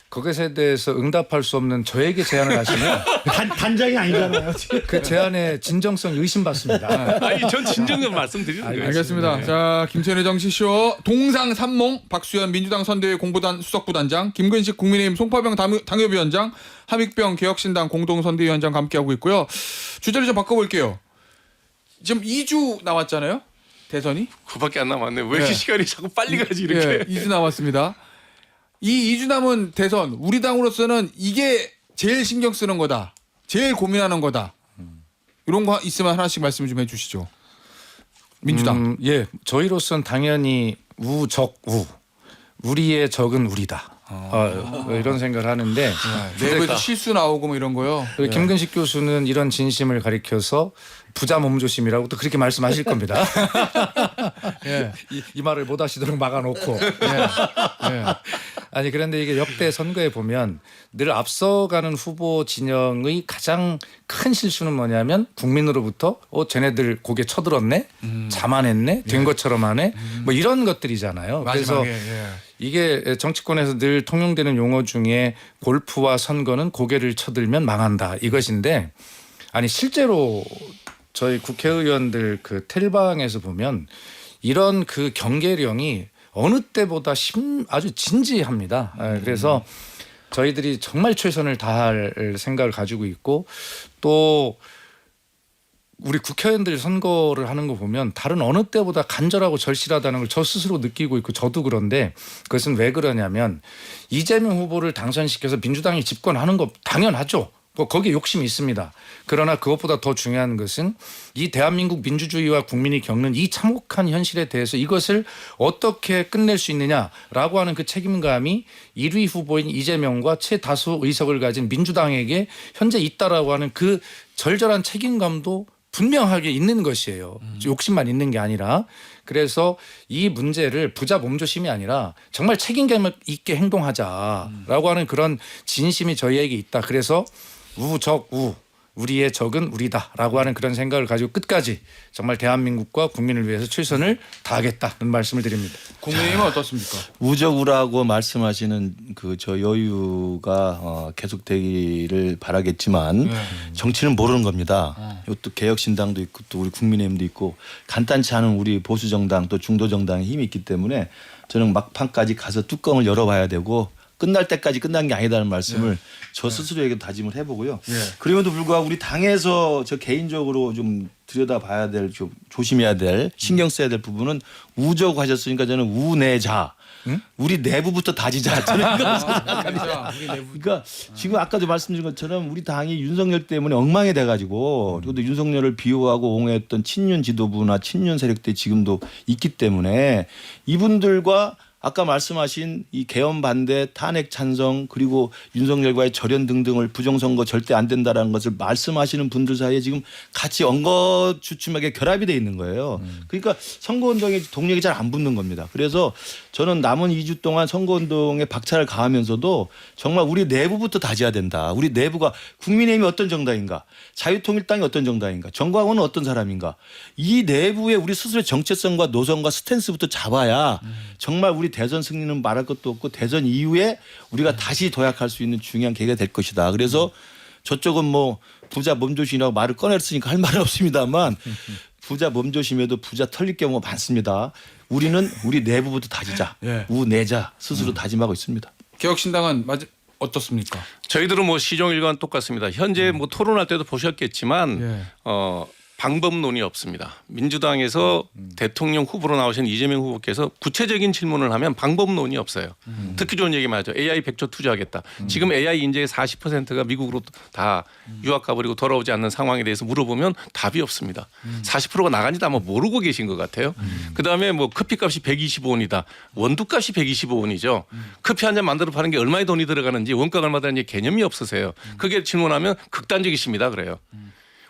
그것에 대해서 응답할 수 없는 저에게 제안을 하시면 단장이 아니잖아요. 그 제안의 진정성 의심받습니다. 아니 전 진정성 말씀드리는 거예요. 알겠습니다. 자, 김태현의 정치쇼 동상삼몽 박수현 민주당 선대위 공보단 수석부단장, 김근식 국민의힘 송파병 당협위원장, 함익병 개혁신당 공동선대위원장과 함께하고 있고요. 주제를 좀 바꿔볼게요. 지금 2주 남았잖아요. 대선이. 그밖에 안 남았네. 왜 이렇게 시간이 자꾸 빨리 가지 이렇게. 2주 남았습니다. 이 2주 남은 대선 우리 당으로서는 이게 제일 신경 쓰는 거다. 제일 고민하는 거다. 이런 거 있으면 하나씩 말씀 좀 해주시죠. 민주당. 예, 저희로서는 당연히 우적우. 우리의 적은 우리다. 이런 생각을 하는데 내부에서 실수 나오고 뭐 이런 거요. 김근식 교수는 이런 진심을 가리켜서 부자 몸조심이라고 또 그렇게 말씀하실 겁니다. 이 말을 못 하시도록 막아놓고 아니 그런데 이게 역대 선거에 보면 늘 앞서가는 후보 진영의 가장 큰 실수는 뭐냐면 국민으로부터 쟤네들 고개 쳐들었네, 자만했네, 된 것처럼 하네, 뭐 이런 것들이잖아요. 그래서 마지막에 예. 이게 정치권에서 늘 통용되는 용어 중에 골프와 선거는 고개를 쳐들면 망한다 이것인데 아니 실제로 저희 국회의원들 그 텔방에서 보면 이런 그 경계령이 어느 때보다 아주 진지합니다. 그래서 저희들이 정말 최선을 다할 생각을 가지고 있고 또 우리 국회의원들 선거를 하는 거 보면 다른 어느 때보다 간절하고 절실하다는 걸 저 스스로 느끼고 있고 저도 그런데 그것은 왜 그러냐면 이재명 후보를 당선시켜서 민주당이 집권하는 거 당연하죠. 뭐 거기에 욕심이 있습니다. 그러나 그것보다 더 중요한 것은 이 대한민국 민주주의와 국민이 겪는 이 참혹한 현실에 대해서 이것을 어떻게 끝낼 수 있느냐라고 하는 그 책임감이 1위 후보인 이재명과 최다수 의석을 가진 민주당에게 현재 있다라고 하는 그 절절한 책임감도 분명하게 있는 것이에요. 욕심만 있는 게 아니라. 그래서 이 문제를 부자 몸조심이 아니라 정말 책임감 있게 행동하자라고 하는 그런 진심이 저희에게 있다. 그래서 우적우 우리의 적은 우리다라고 하는 그런 생각을 가지고 끝까지 정말 대한민국과 국민을 위해서 최선을 다하겠다는 말씀을 드립니다. 국민의힘은 어떻습니까? 우적우라고 말씀하시는 그 저 여유가 계속되기를 바라겠지만 정치는 모르는 겁니다. 이것도 개혁신당도 있고 또 우리 국민의힘도 있고 간단치 않은 우리 보수정당 또 중도정당의 힘이 있기 때문에 저는 막판까지 가서 뚜껑을 열어봐야 되고 끝날 때까지 끝난 게 아니다는 말씀을 저 스스로에게 다짐을 해보고요. 그럼에도 불구하고 우리 당에서 저 개인적으로 좀 들여다봐야 될 좀 조심해야 될 신경 써야 될 부분은 우적 하셨으니까 저는 우내자. 우리 내부부터 다지자. 저는 그렇게 생각합니다. 그러니까 지금 아까도 말씀드린 것처럼 우리 당이 윤석열 때문에 엉망이 돼가지고 그리고 또 윤석열을 비호하고 옹호했던 친윤 지도부나 친윤 세력들이 지금도 있기 때문에 이분들과 아까 말씀하신 이 개헌 반대, 탄핵 찬성 그리고 윤석열과의 절연 등등을 부정선거 절대 안 된다라는 것을 말씀하시는 분들 사이에 지금 같이 엉거주춤하게 결합이 돼 있는 거예요. 그러니까 선거운동에 동력이 잘 안 붙는 겁니다. 그래서 저는 남은 2주 동안 선거운동에 박차를 가하면서도 정말 우리 내부부터 다져야 된다. 우리 내부가 국민의힘이 어떤 정당인가, 자유통일당이 어떤 정당인가, 정광훈은 어떤 사람인가, 이 내부에 우리 스스로의 정체성과 노선과 스탠스부터 잡아야 정말 우리 대선 승리는 말할 것도 없고 대선 이후에 우리가 다시 도약할 수 있는 중요한 계기가 될 것이다. 그래서 저쪽은 뭐 부자 몸조심이라고 말을 꺼냈으니까 할 말은 없습니다만 부자 몸조심해도 부자 털릴 경우가 많습니다. 우리는 우리 내부부터 다지자. 예. 우내자 스스로 다짐하고 있습니다. 개혁신당은 어떻습니까? 저희들은 뭐 시종일관 똑같습니다. 현재 뭐 토론할 때도 보셨겠지만 방법론이 없습니다. 민주당에서 대통령 후보로 나오신 이재명 후보께서 구체적인 질문을 하면 방법론이 없어요. 듣기 좋은 얘기만 하죠. AI 100조 투자하겠다. 지금 AI 인재의 40%가 미국으로 다 유학 가버리고 돌아오지 않는 상황에 대해서 물어보면 답이 없습니다. 40%가 나간지도 아마 모르고 계신 것 같아요. 그다음에 뭐 커피값이 125원이다. 원두값이 125원이죠. 커피 한 잔 만들어 파는 게 얼마의 돈이 들어가는지 원가가 얼마 되는지 개념이 없으세요. 그게 질문하면 극단적이십니다. 그래요.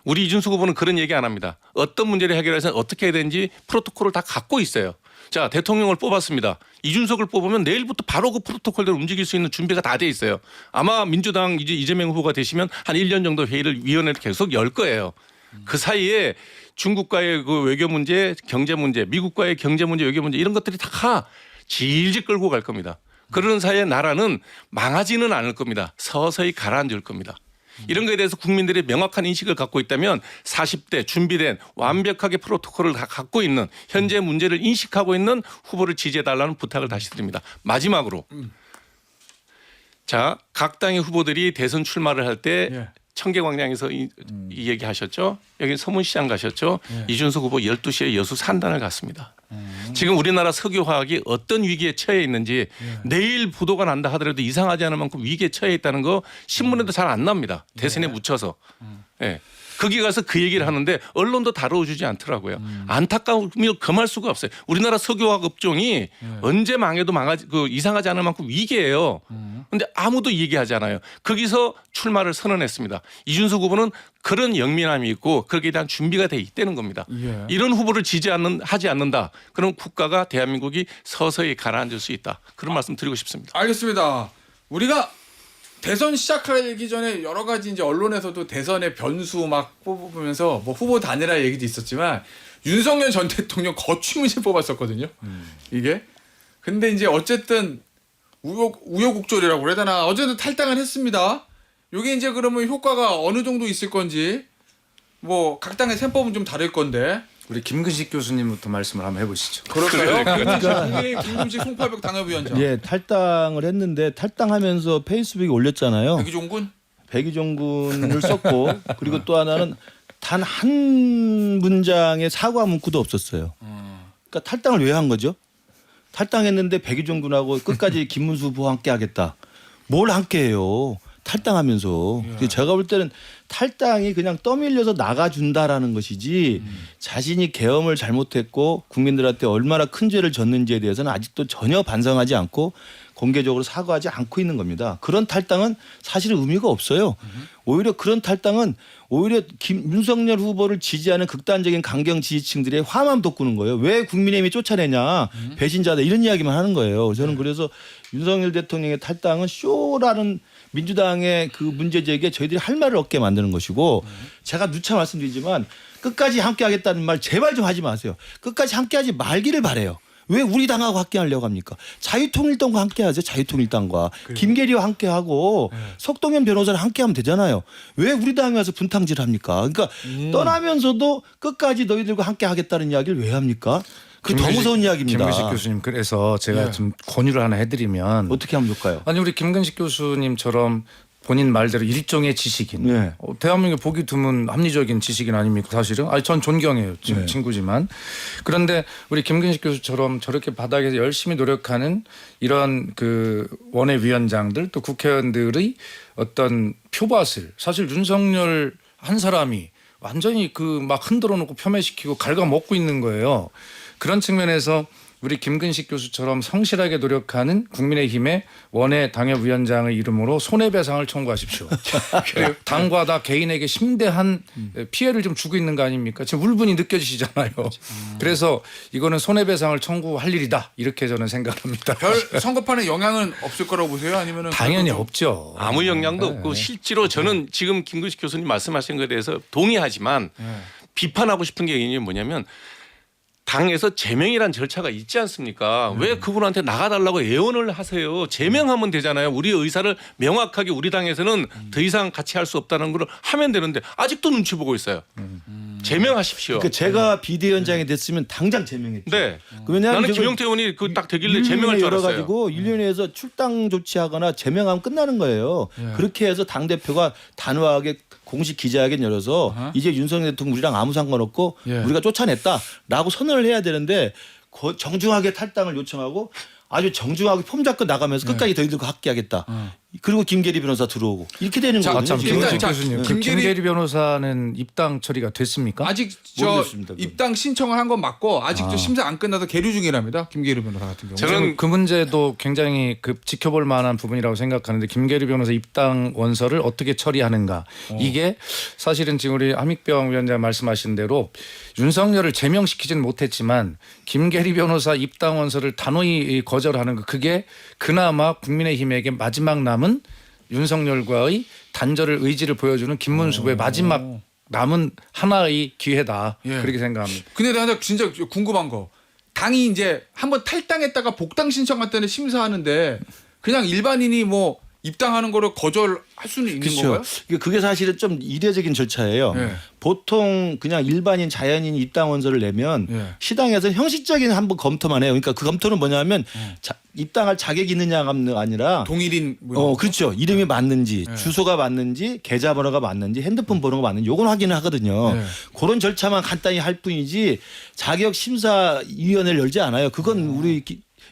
우리 이준석 후보는 그런 얘기 안 합니다. 어떤 문제를 해결해서 어떻게 해야 되는지 프로토콜을 다 갖고 있어요. 자, 대통령을 뽑았습니다. 이준석을 뽑으면 내일부터 바로 그 프로토콜대로 움직일 수 있는 준비가 다 돼 있어요. 아마 민주당 이재명 후보가 되시면 한 1년 정도 위원회를 계속 열 거예요. 그 사이에 중국과의 그 외교 문제, 경제 문제, 미국과의 경제 문제, 외교 문제 이런 것들이 다 질질 끌고 갈 겁니다. 그러는 사이에 나라는 망하지는 않을 겁니다. 서서히 가라앉을 겁니다. 이런 거에 대해서 국민들이 명확한 인식을 갖고 있다면 40대 준비된 완벽하게 프로토콜을 다 갖고 있는 현재 문제를 인식하고 있는 후보를 지지해달라는 부탁을 다시 드립니다. 마지막으로 자, 각 당의 후보들이 대선 출마를 할 때 청계광장에서 이 얘기하셨죠. 여기 서문시장 가셨죠. 이준석 후보 12시에 여수 산단을 갔습니다. 지금 우리나라 석유화학이 어떤 위기에 처해 있는지 내일 보도가 난다 하더라도 이상하지 않을 만큼 위기에 처해 있다는 거 신문에도 잘 안 납니다. 대선에 묻혀서. 네. 거기 가서 그 얘기를 하는데 언론도 다뤄주지 않더라고요. 안타까움이 금할 수가 없어요. 우리나라 석유화학 업종이 언제 망해도 이상하지 않을 만큼 위기예요. 그런데 아무도 얘기하지 않아요. 거기서 출마를 선언했습니다. 이준석 후보는 그런 영민함이 있고 거기에 대한 준비가 돼 있다는 겁니다. 예. 이런 후보를 하지 않는다. 그럼 국가가 대한민국이 서서히 가라앉을 수 있다. 그런 말씀 드리고 싶습니다. 알겠습니다. 우리가 대선 시작하기 전에 여러 가지 이제 언론에서도 대선의 변수 막 뽑으면서 뭐 후보 단일화 얘기도 있었지만 윤석열 전 대통령 거취문실 뽑았었거든요. 이게. 근데 이제 어쨌든 우여곡절이라고 그래야 되나. 어쨌든 탈당을 했습니다. 이게 이제 그러면 효과가 어느 정도 있을 건지 뭐 각 당의 셈법은 좀 다를 건데. 우리 김근식 교수님부터 말씀을 한번 해보시죠. 그럴까요? 김금식 송파벽 당협위원장. 예, 탈당을 했는데 탈당하면서 페이스북에 올렸잖아요. 백의종군? 백의종군을 썼고 그리고 또 하나는 단 한 문장의 사과 문구도 없었어요. 그러니까 탈당을 왜 한 거죠? 탈당했는데 백의종군하고 끝까지 김문수 후보와 함께 하겠다. 뭘 함께 해요? 탈당하면서. 제가 볼 때는 탈당이 그냥 떠밀려서 나가준다라는 것이지 자신이 계엄을 잘못했고 국민들한테 얼마나 큰 죄를 졌는지에 대해서는 아직도 전혀 반성하지 않고 공개적으로 사과하지 않고 있는 겁니다. 그런 탈당은 사실은 의미가 없어요. 오히려 그런 탈당은 오히려 윤석열 후보를 지지하는 극단적인 강경 지지층들의 화만 돋구는 거예요. 왜 국민의힘이 쫓아내냐. 배신자다 이런 이야기만 하는 거예요. 저는 그래서 윤석열 대통령의 탈당은 쇼라는 민주당의 그 문제 제기에 저희들이 할 말을 없게 만드는 것이고 제가 누차 말씀드리지만 끝까지 함께 하겠다는 말 제발 좀 하지 마세요. 끝까지 함께 하지 말기를 바라요. 왜 우리 당하고 함께 하려고 합니까? 자유통일당과 함께 하세요. 자유통일당과. 김계리와 함께 하고 석동현 변호사랑 함께 하면 되잖아요. 왜 우리 당에 와서 분탕질 합니까? 그러니까 떠나면서도 끝까지 너희들과 함께 하겠다는 이야기를 왜 합니까? 그 더 무서운 이야기입니다. 김근식 교수님, 그래서 제가 좀 권유를 하나 해드리면 어떻게 하면 좋을까요? 아니 우리 김근식 교수님처럼 본인 말대로 일종의 지식인. 네. 대한민국 보기 드문 합리적인 지식인 아닙니까 사실은? 아니 전 존경해요. 친구지만. 그런데 우리 김근식 교수처럼 저렇게 바닥에서 열심히 노력하는 이런 그 원외위원장들 또 국회의원들의 어떤 표밭을 사실 윤석열 한 사람이 완전히 그 막 흔들어 놓고 폄훼시키고 갉아먹고 있는 거예요. 그런 측면에서 우리 김근식 교수처럼 성실하게 노력하는 국민의힘의 원외 당협위원장의 이름으로 손해배상을 청구하십시오. 당과 다 개인에게 심대한 피해를 좀 주고 있는 거 아닙니까? 지금 울분이 느껴지시잖아요. 그래서 이거는 손해배상을 청구할 일이다. 이렇게 저는 생각합니다. 별 선거판에 영향은 없을 거라고 보세요? 아니면은 당연히 없죠. 아무 영향도 없고 실제로 저는 지금 김근식 교수님 말씀하신 것에 대해서 동의하지만 비판하고 싶은 게 뭐냐면 당에서 제명이란 절차가 있지 않습니까? 왜 그분한테 나가달라고 예언을 하세요? 제명하면 되잖아요. 우리 의사를 명확하게 우리 당에서는 더 이상 같이 할 수 없다는 걸 하면 되는데 아직도 눈치 보고 있어요. 제명하십시오. 그러니까 제가 비대위원장이 됐으면 당장 제명했죠. 네. 왜냐하면 나는 김용태 의원이 그 딱 되길래 제명할 줄 알았어요. 열어가지고 1년에서 출당 조치하거나 제명하면 끝나는 거예요. 그렇게 해서 당 대표가 단호하게 공식 기자회견 열어서 이제 윤석열 대통령 우리랑 아무 상관없고 우리가 쫓아냈다라고 선언을 해야 되는데 정중하게 탈당을 요청하고 아주 정중하게 폼 잡고 나가면서 끝까지 너희들과 함께하겠다. 그리고 김계리 변호사 들어오고 이렇게 되는 자, 거예요. 참 김근식 교수님, 그 김계리 김계리 변호사는 입당 처리가 됐습니까? 아직 저 모르겠습니다, 그건. 입당 신청을 한 건 맞고 아직도 심사 안 끝나서 계류 중이랍니다. 김계리 변호사 같은 경우. 저는 그 문제도 굉장히 그 지켜볼 만한 부분이라고 생각하는데 김계리 변호사 입당 원서를 어떻게 처리하는가 이게 사실은 지금 우리 함익병 위원장 말씀하신 대로 윤석열을 제명시키지는 못했지만 김계리 변호사 입당 원서를 단호히 거절하는 거 그게 그나마 국민의힘에게 마지막 남은 윤석열과의 단절을 의지를 보여주는 김문수 후보의 마지막 남은 하나의 기회다. 그렇게 생각합니다. 근데 내가 진짜 궁금한 거. 당이 이제 한번 탈당했다가 복당 신청할 때는 심사하는데 그냥 일반인이 뭐 입당하는 거를 거절할 수는 있는 그렇죠. 건가요? 그게 사실은 좀 이례적인 절차예요. 네. 보통 그냥 일반인 자연인 입당 원서를 내면 시당에서 형식적인 한번 검토만 해요. 그러니까 그 검토는 뭐냐면 입당할 자격이 있느냐가 아니라 동일인 뭐 그렇죠. 이름이 맞는지 주소가 맞는지 계좌번호가 맞는지 핸드폰 번호가 맞는지 요건 확인을 하거든요. 그런 절차만 간단히 할 뿐이지 자격 심사위원회를 열지 않아요. 그건 우리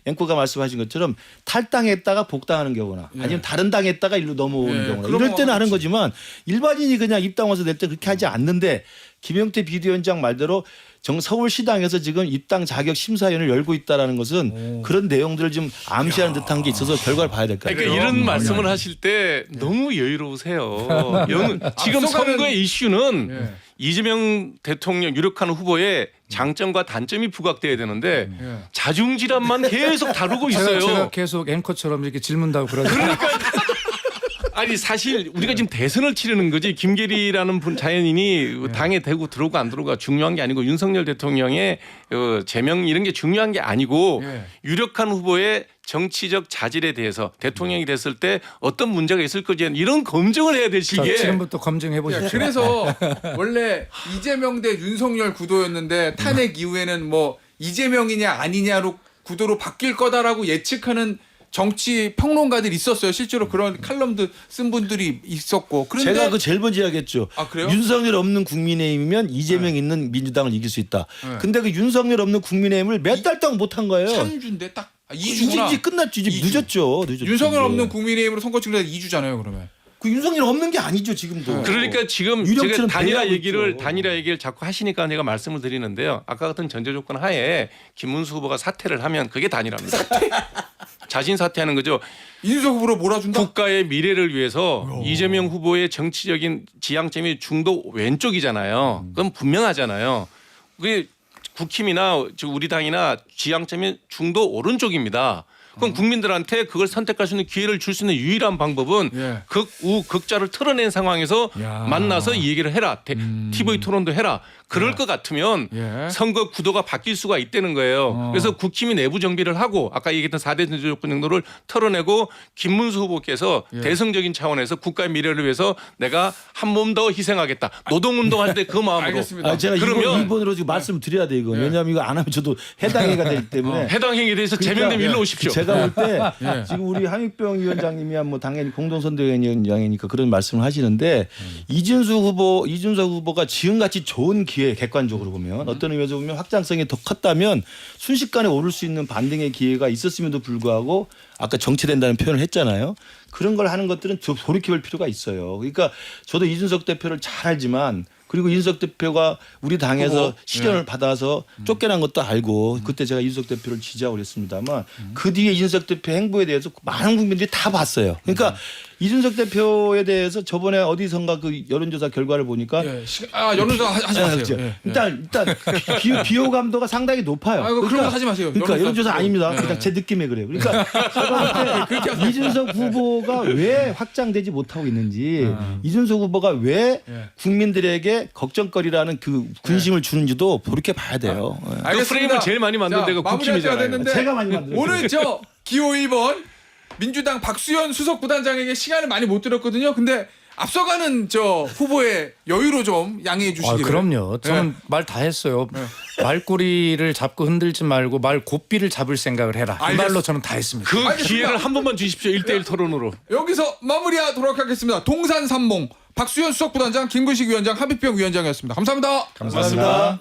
앵커가 말씀하신 것처럼 탈당했다가 복당하는 경우나 아니면 다른 당했다가 일로 넘어오는 경우나 그런 이럴 때는 경우가 하는 있지. 거지만 일반인이 그냥 입당 와서 낼 때 그렇게 하지 않는데 김영태 비대위원장 말대로 서울시당에서 지금 입당 자격 심사위원을 열고 있다라는 것은 그런 내용들을 좀 암시하는 듯한 게 있어서 결과를 봐야 될 것 같아요. 그러니까 이런 말씀을 하실 때 너무 여유로우세요. 지금 앞서가는- 선거의 이슈는 예. 이재명 대통령 유력한 후보의 장점과 단점이 부각돼야 되는데 예. 자중질환만 계속 다루고 있어요. 제가 계속 앵커처럼 이렇게 질문다고 그러죠. 아니 사실 우리가 지금 대선을 치르는 거지 김계리라는 분 자연인이 당에 대고 들어오고 안 들어오가 중요한 게 아니고 윤석열 대통령의 제명 이런 게 중요한 게 아니고 예. 유력한 후보의 정치적 자질에 대해서 대통령이 됐을 때 어떤 문제가 있을 거지 이런 검증을 해야 될 자, 시기에 지금부터 검증해 보십시오. 그래서 원래 이재명 대 윤석열 구도였는데 탄핵 이후에는 뭐 이재명이냐 아니냐로 구도로 바뀔 거다라고 예측하는 정치 평론가들이 있었어요. 실제로 그런 칼럼도 쓴 분들이 있었고. 그런데 제가 그 제일 먼저 이야기했죠. 아, 그래요? 윤석열 없는 국민의힘이면 이재명 있는 민주당을 이길 수 있다. 네. 근데 그 윤석열 없는 국민의힘을 몇 달 동안 못한 거예요. 3주인데 딱 2주구나. 이제 끝났죠. 이제 2주. 늦었죠. 윤석열 이제. 없는 국민의힘으로 선거 치르다 2주잖아요. 그러면. 그 윤석열 없는 게 아니죠 지금도. 그러니까 지금 제가 유령처럼 단일화 배회하고 단일화 있죠. 얘기를 자꾸 하시니까 제가 말씀을 드리는데요. 아까 같은 전제 조건 하에 김문수 후보가 사퇴를 하면 그게 단일화입니다. 자신 사퇴하는 거죠. 이준석 후보로 몰아준다. 국가의 미래를 위해서 이재명 후보의 정치적인 지향점이 중도 왼쪽이잖아요. 그건 분명하잖아요. 그게 국힘이나 우리 당이나 지향점이 중도 오른쪽입니다. 그럼 국민들한테 그걸 선택할 수 있는 기회를 줄 수 있는 유일한 방법은 예. 극우 극자를 틀어낸 상황에서 야. 만나서 이 얘기를 해라. TV 토론도 해라. 그럴 것 같으면 예. 선거 구도가 바뀔 수가 있다는 거예요. 그래서 국힘이 내부 정비를 하고 아까 얘기했던 4대 전제 조건 정도를 털어내고 김문수 후보께서 예. 대승적인 차원에서 국가의 미래를 위해서 내가 한 몸 더 희생하겠다. 노동운동할 때 그 마음으로. 알겠습니다. 아, 제가 그러면- 이번으로 지금 말씀을 드려야 돼 이거. 왜냐하면 이거 안 하면 저도 해당해가 되기 때문에. 해당 행위에 대해서 제명되면 일로 오십시오. 제가 볼 때 예. 지금 우리 함익병 위원장님이야 뭐 당연히 공동선대위원장이니까 그런 말씀을 하시는데 이준석 후보가 지금같이 좋은 기회 객관적으로 보면 어떤 의미에서 보면 확장성이 더 컸다면 순식간에 오를 수 있는 반등의 기회가 있었음에도 불구하고 아까 정체된다는 표현을 했잖아요. 그런 걸 하는 것들은 돌이켜볼 필요가 있어요. 그러니까 저도 이준석 대표를 잘 알지만 그리고 이준석 대표가 우리 당에서 후보? 시련을 받아서 쫓겨난 것도 알고 그때 제가 이준석 대표를 지지하고 그랬습니다만 그 뒤에 이준석 대표 행보에 대해서 많은 국민들이 다 봤어요. 그러니까 이준석 대표에 대해서 저번에 어디선가 그 여론조사 결과를 보니까 예. 연루자 하지 마세요. 그렇죠. 예. 일단 비호감도가 상당히 높아요. 아이고, 그런 거 하지 마세요. 그러니까 여론조사 아닙니다. 예. 그냥 제 느낌에 그래요. 그러니까 제가 볼 때 이준석 후보가 왜 확장되지 못하고 있는지 이준석 후보가 왜 예. 국민들에게 걱정거리라는 그 군심을 주는지도 그렇게 봐야 돼요. 예. 그 프레임을 제일 많이 만든 자, 데가 마무리할 때가 국힘이잖아요. 됐는데 제가 많이 만들었어요. 오늘 저 기호 1번 민주당 박수현 수석 부단장에게 시간을 많이 못 드렸거든요. 근데 앞서가는 저 후보의 여유로 좀 양해해 아, 주시기를. 그럼요. 저는 말 다 했어요. 말꼬리를 잡고 흔들지 말고 말 고삐를 잡을 생각을 해라. 이 말로 저는 다 했습니다. 그 알겠습니다. 기회를 한 번만 주십시오. 1대1 토론으로. 여기서 마무리하도록 하겠습니다. 동산 삼몽 박수현 수석 부단장, 김근식 위원장, 함익병 위원장이었습니다. 감사합니다. 감사합니다.